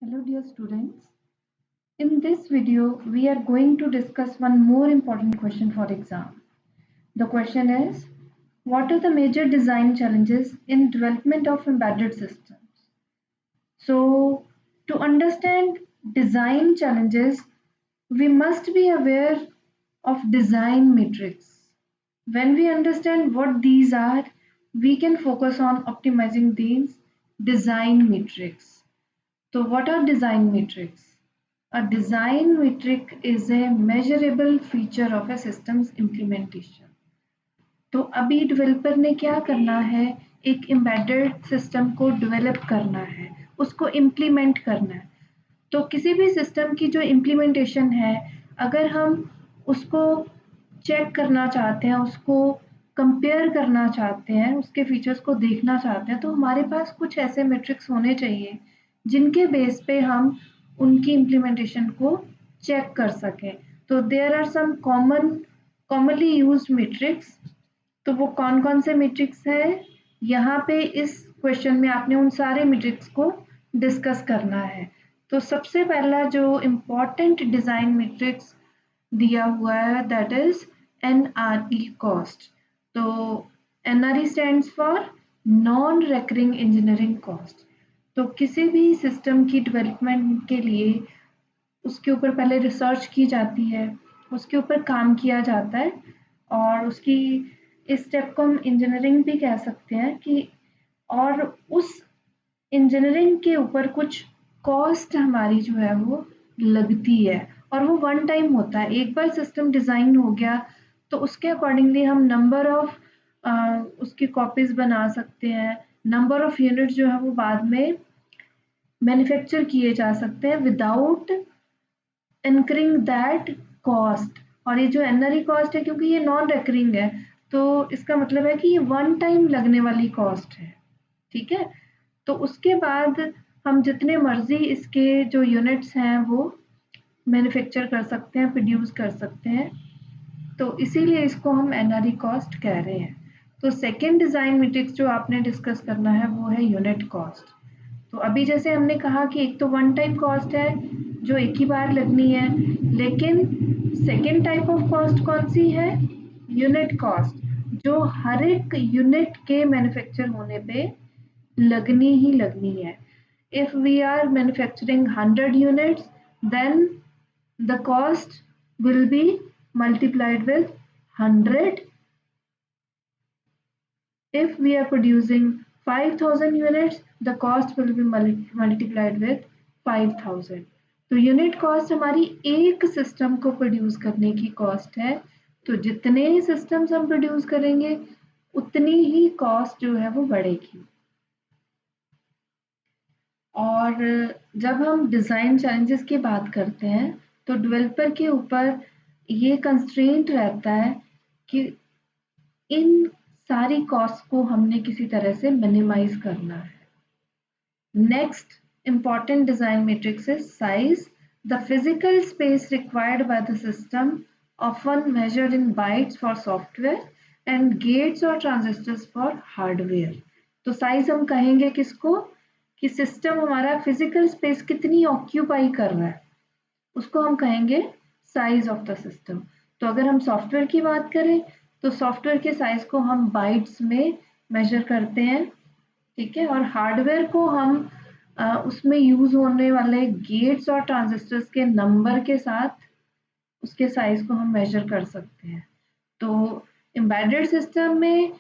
Hello dear students. In this video, we are going to discuss one more important question for exam. The question is, what are the major design challenges in development of embedded systems? So, to understand design challenges, we must be aware of design matrix. When we understand what these are, we can focus on optimizing these design matrix. So what are design metrics? A design metric is a measurable feature of a system's implementation. तो अभी developer ने क्या करना है, एक embedded system को develop करना है, उसको इम्प्लीमेंट करना है. तो किसी भी सिस्टम की जो इम्प्लीमेंटेशन है, अगर हम उसको चेक करना चाहते हैं, उसको कंपेयर करना चाहते हैं, उसके फीचर्स को देखना चाहते हैं, तो हमारे पास कुछ ऐसे मेट्रिक्स होने चाहिए जिनके बेस पे हम उनकी इम्प्लीमेंटेशन को चेक कर सकें. तो there are some commonly used metrics. तो वो कौन कौन से मैट्रिक्स है, यहाँ पे इस क्वेश्चन में आपने उन सारे मैट्रिक्स को डिस्कस करना है. तो सबसे पहला जो इम्पोर्टेंट डिजाइन मैट्रिक्स दिया हुआ है दैट इज NRE कॉस्ट. तो NRE stands for non recurring engineering cost. तो किसी भी सिस्टम की डेवलपमेंट के लिए उसके ऊपर पहले रिसर्च की जाती है, उसके ऊपर काम किया जाता है, और उसकी इस स्टेप को हम इंजीनियरिंग भी कह सकते हैं कि, और उस इंजीनियरिंग के ऊपर कुछ कॉस्ट हमारी जो है वो लगती है, और वो वन टाइम होता है. एक बार सिस्टम डिज़ाइन हो गया तो उसके अकॉर्डिंगली हम नंबर ऑफ उसकी कॉपीज बना सकते हैं, नंबर ऑफ यूनिट जो है वो बाद में मैन्युफैक्चर किए जा सकते हैं विदाउट incurring दैट कॉस्ट. और ये जो NRE कॉस्ट है, क्योंकि ये नॉन रेकरिंग है, तो इसका मतलब है कि ये वन टाइम लगने वाली कॉस्ट है. ठीक है. तो उसके बाद हम जितने मर्जी इसके जो यूनिट्स हैं वो मैन्युफैक्चर कर सकते हैं, प्रोड्यूस कर सकते हैं. तो इसीलिए इसको हम NRE कॉस्ट कह रहे हैं. तो सेकेंड डिज़ाइन मैट्रिक्स जो आपने डिस्कस करना है वो है यूनिट कॉस्ट. तो अभी जैसे हमने कहा कि एक तो वन टाइम कॉस्ट है जो एक ही बार लगनी है, लेकिन सेकेंड टाइप ऑफ कॉस्ट कौन सी है, यूनिट कॉस्ट, जो हर एक यूनिट के मैन्युफैक्चर होने पे लगनी ही लगनी है. If we are manufacturing 100 units, then the cost will be multiplied with 100. If we are producing 5,000 units, the cost will be multiplied with 5,000. तो यूनिट कॉस्ट हमारी एक सिस्टम को प्रोड्यूस करने की कॉस्ट है. तो जितने सिस्टम्स हम प्रोड्यूस करेंगे उतनी ही कॉस्ट जो है वो बढ़ेगी. और जब हम डिज़ाइन चैलेंजेस की बात करते हैं तो डेवलपर के ऊपर ये कंस्ट्रेंट रहता है कि इन सारी कॉस्ट को हमने किसी तरह से मिनिमाइज करना है. Next important design matrix is size. The physical space required by the system, often measured in bytes for software and gates or transistors for hardware. तो साइज हम कहेंगे किसको, कि सिस्टम हमारा फिजिकल स्पेस कितनी ऑक्यूपाई कर रहा है उसको हम कहेंगे साइज ऑफ द सिस्टम. तो अगर हम सॉफ्टवेयर की बात करें तो सॉफ्टवेयर के साइज को हम बाइट्स में मेजर करते हैं. ठीक है. और हार्डवेयर को हम उसमें यूज होने वाले गेट्स और ट्रांजिस्टर्स के नंबर के साथ उसके साइज को हम मेजर कर सकते हैं. तो एम्बेडेड सिस्टम में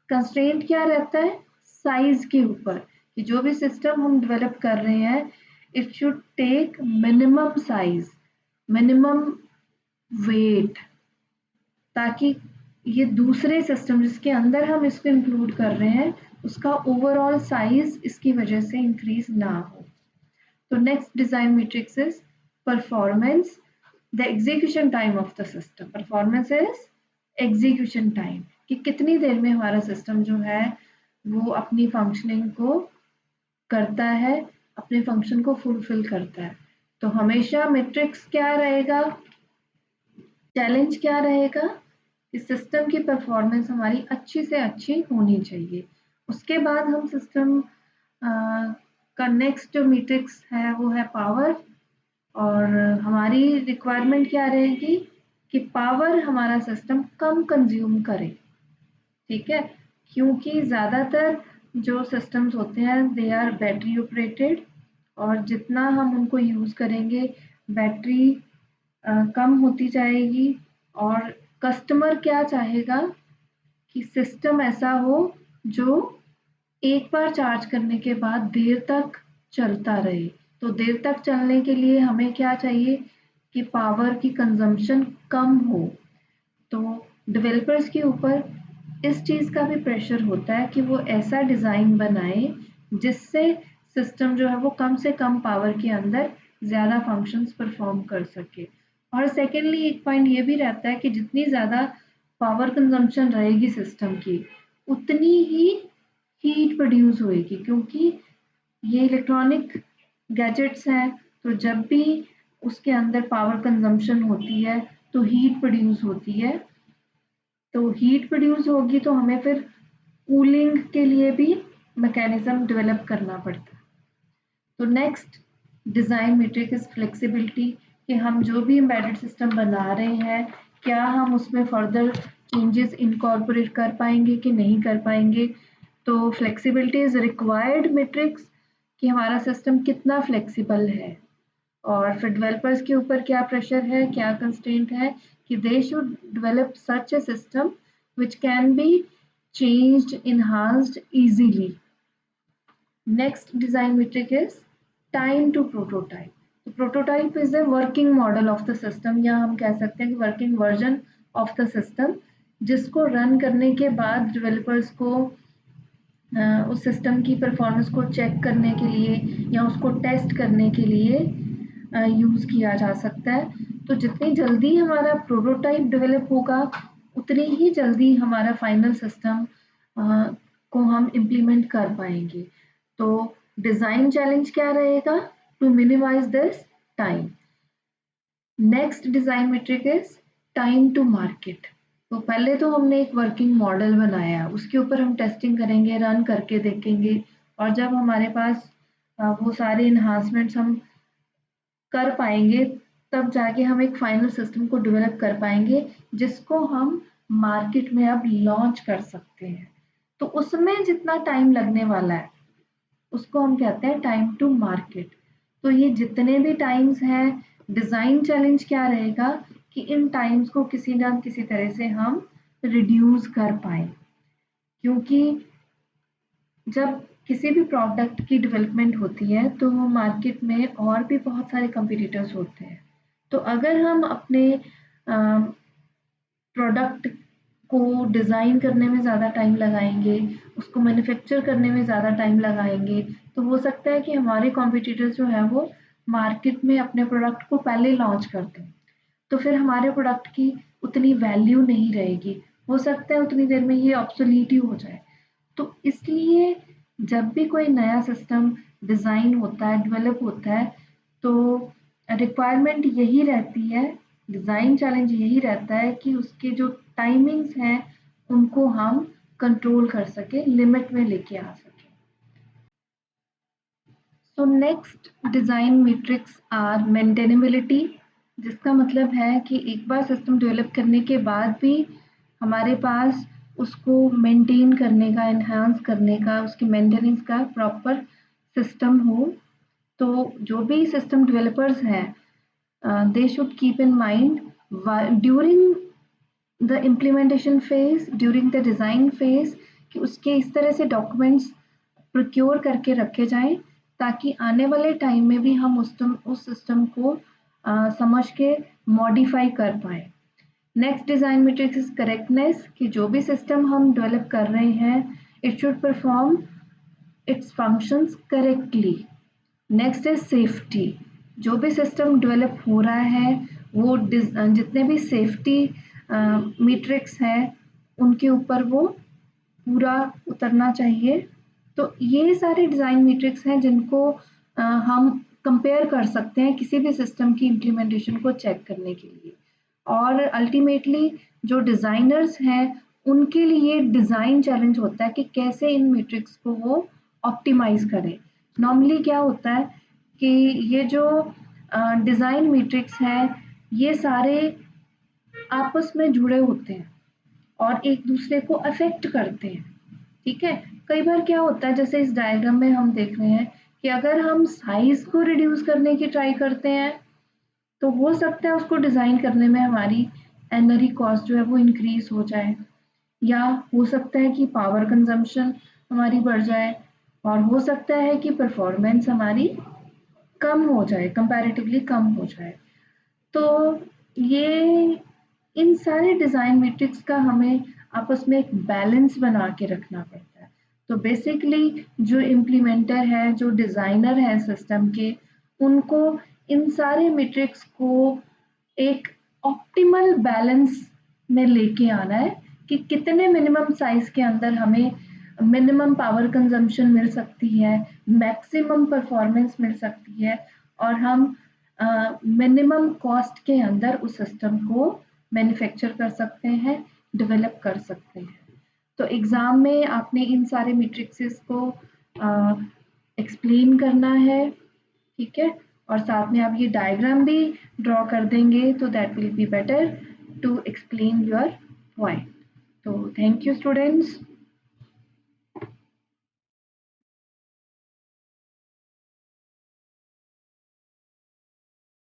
कंस्ट्रेंट क्या रहता है, साइज के ऊपर, कि जो भी सिस्टम हम डेवलप कर रहे हैं it should take minimum size, minimum weight, ताकि ये दूसरे सिस्टम जिसके अंदर हम इसको इंक्लूड कर रहे हैं उसका ओवरऑल साइज इसकी वजह से इंक्रीज ना हो. तो next design matrix is performance, the execution time of the system. Performance is execution time, कि कितनी देर में हमारा सिस्टम जो है वो अपनी फंक्शनिंग को करता है, अपने फंक्शन को फुलफिल करता है. तो हमेशा मैट्रिक्स क्या रहेगा, चैलेंज क्या रहेगा, कि सिस्टम की परफॉर्मेंस हमारी अच्छी से अच्छी होनी चाहिए. उसके बाद हम सिस्टम का नेक्स्ट जो मैट्रिक्स है वो है पावर, और हमारी रिक्वायरमेंट क्या रहेगी कि पावर हमारा सिस्टम कम कंज्यूम करे, ठीक है, क्योंकि ज़्यादातर जो सिस्टम्स होते हैं दे आर बैटरी ऑपरेटेड, और जितना हम उनको यूज़ करेंगे बैटरी कम होती जाएगी। और कस्टमर क्या चाहेगा कि सिस्टम ऐसा हो जो एक बार चार्ज करने के बाद देर तक चलता रहे। तो देर तक चलने के लिए हमें क्या चाहिए कि पावर की कंजम्पशन कम हो। तो डेवलपर्स के ऊपर इस चीज़ का भी प्रेशर होता है कि वो ऐसा डिज़ाइन बनाए जिससे सिस्टम जो है वो कम से कम पावर के अंदर ज़्यादा फंक्शंस परफॉर्म कर सके। और सेकेंडली एक पॉइंट ये भी रहता है कि जितनी ज़्यादा पावर कंजम्पशन रहेगी सिस्टम की उतनी ही हीट प्रोड्यूस होएगी, क्योंकि ये इलेक्ट्रॉनिक गैजेट्स हैं, तो जब भी उसके अंदर पावर कंजम्पशन होती है तो हीट प्रोड्यूस होती है। तो हीट प्रोड्यूस होगी तो हमें फिर कूलिंग के लिए भी मैकेनिज्म डेवलप करना पड़ता है। तो next design metric is flexibility, कि हम जो भी एम्बेडेड सिस्टम बना रहे हैं क्या हम उसमें फर्दर चेंजेस इनकॉर्पोरेट कर पाएंगे कि नहीं कर पाएंगे। तो फ्लेक्सिबिलिटी इज रिक्वायर्ड मैट्रिक्स, कि हमारा सिस्टम कितना फ्लेक्सिबल है। और फिर डेवलपर्स के ऊपर क्या प्रेशर है, क्या कंस्ट्रेंट है कि they should develop such A system which can be changed, enhanced easily. Next design metric is time to prototype. तो prototype is a working model of the system, या हम कह सकते हैं कि working version of the system, जिसको run करने के बाद डेवलपर्स को उस सिस्टम की परफॉर्मेंस को चेक करने के लिए या उसको टेस्ट करने के लिए यूज़ किया जा सकता है। तो जितनी जल्दी हमारा प्रोटोटाइप डेवलप होगा उतनी ही जल्दी हमारा फाइनल सिस्टम को हम इम्प्लीमेंट कर पाएंगे। तो डिज़ाइन चैलेंज क्या रहेगा, to minimise this time. Next design metric is time to market. तो पहले तो हमने एक वर्किंग मॉडल बनाया, उसके ऊपर हम टेस्टिंग करेंगे, रन करके देखेंगे, और जब हमारे पास वो सारे इन्हांसमेंट्स हम कर पाएंगे तब जाके हम एक फाइनल सिस्टम को डेवलप कर पाएंगे जिसको हम मार्केट में अब लॉन्च कर सकते हैं। तो उसमें जितना टाइम लगने वाला है उसको हम कहते हैं टाइम टू मार्केट। तो ये जितने भी टाइम्स हैं, डिज़ाइन चैलेंज क्या रहेगा कि इन टाइम्स को किसी ना किसी तरह से हम रिड्यूस कर पाए, क्योंकि जब किसी भी प्रोडक्ट की डेवलपमेंट होती है तो मार्केट में और भी बहुत सारे कंपटीटर्स होते हैं। तो अगर हम अपने प्रोडक्ट को डिज़ाइन करने में ज़्यादा टाइम लगाएंगे, उसको मैन्युफैक्चर करने में ज़्यादा टाइम लगाएंगे, तो हो सकता है कि हमारे कॉम्पिटिटर्स जो है वो मार्केट में अपने प्रोडक्ट को पहले लॉन्च कर दें, तो फिर हमारे प्रोडक्ट की उतनी वैल्यू नहीं रहेगी, हो सकता है उतनी देर में ये ऑब्सोलीट ही हो जाए। तो इसलिए जब भी कोई नया सिस्टम डिज़ाइन होता है, डेवलप होता है, तो रिक्वायरमेंट यही रहती है, डिज़ाइन चैलेंज यही रहता है कि उसके जो टाइमिंग्स हैं उनको हम कंट्रोल कर सके, लिमिट में लेके आ सके। So next design metrics are maintainability, जिसका मतलब है कि एक बार सिस्टम डेवलप करने के बाद भी हमारे पास उसको मेंटेन करने का, एनहांस करने का, उसकी मेंटेनेंस का प्रॉपर सिस्टम हो। तो जो भी सिस्टम डेवलपर्स हैं they should keep in mind during the implementation phase, during the design phase, कि उसके इस तरह से डॉक्यूमेंट्स प्रोक्योर करके रखे जाएं ताकि आने वाले टाइम में भी हम उस सिस्टम को समझ के मॉडिफाई कर पाए। Next design matrix is correctness, कि जो भी सिस्टम हम डेवलप कर रहे हैं it should perform it's functions correctly. Next is safety, जो भी सिस्टम डेवलप हो रहा है वो जितने भी सेफ्टी मैट्रिक्स हैं उनके ऊपर वो पूरा उतरना चाहिए। तो ये सारे डिज़ाइन मैट्रिक्स हैं जिनको हम कंपेयर कर सकते हैं किसी भी सिस्टम की इम्प्लीमेंटेशन को चेक करने के लिए। और अल्टीमेटली जो डिज़ाइनर्स हैं उनके लिए डिज़ाइन चैलेंज होता है कि कैसे इन मैट्रिक्स को वो ऑप्टिमाइज करें। नॉर्मली क्या होता है कि ये जो डिज़ाइन मैट्रिक्स है ये सारे आपस में जुड़े होते हैं और एक दूसरे को अफेक्ट करते हैं। ठीक है, कई बार क्या होता है जैसे इस डायग्राम में हम देख रहे हैं कि अगर हम साइज को रिड्यूस करने की ट्राई करते हैं तो हो सकता है उसको डिज़ाइन करने में हमारी एनरी कॉस्ट जो है वो इंक्रीज हो जाए, या हो सकता है कि पावर कंजम्पशन हमारी बढ़ जाए, और हो सकता है कि परफॉर्मेंस हमारी कम हो जाए, कंपैरेटिवली कम हो जाए। तो ये इन सारे डिज़ाइन मैट्रिक्स का हमें आपस में एक बैलेंस बना के रखना पड़ता है। तो बेसिकली जो इम्प्लीमेंटर है, जो डिज़ाइनर है सिस्टम के, उनको इन सारे मैट्रिक्स को एक ऑप्टिमल बैलेंस में लेके आना है कि कितने मिनिमम साइज के अंदर हमें मिनिमम पावर कंजम्पशन मिल सकती है, मैक्सिमम परफॉर्मेंस मिल सकती है, और हम मिनिमम कॉस्ट के अंदर उस सिस्टम को मैन्युफैक्चर कर सकते हैं, डेवलप कर सकते हैं। तो एग्ज़ाम में आपने इन सारे मैट्रिक्सेस को एक्सप्लेन करना है, ठीक है, और साथ में आप ये डायग्राम भी ड्रॉ कर देंगे तो that will be better to explain your point. तो थैंक यू स्टूडेंट्स।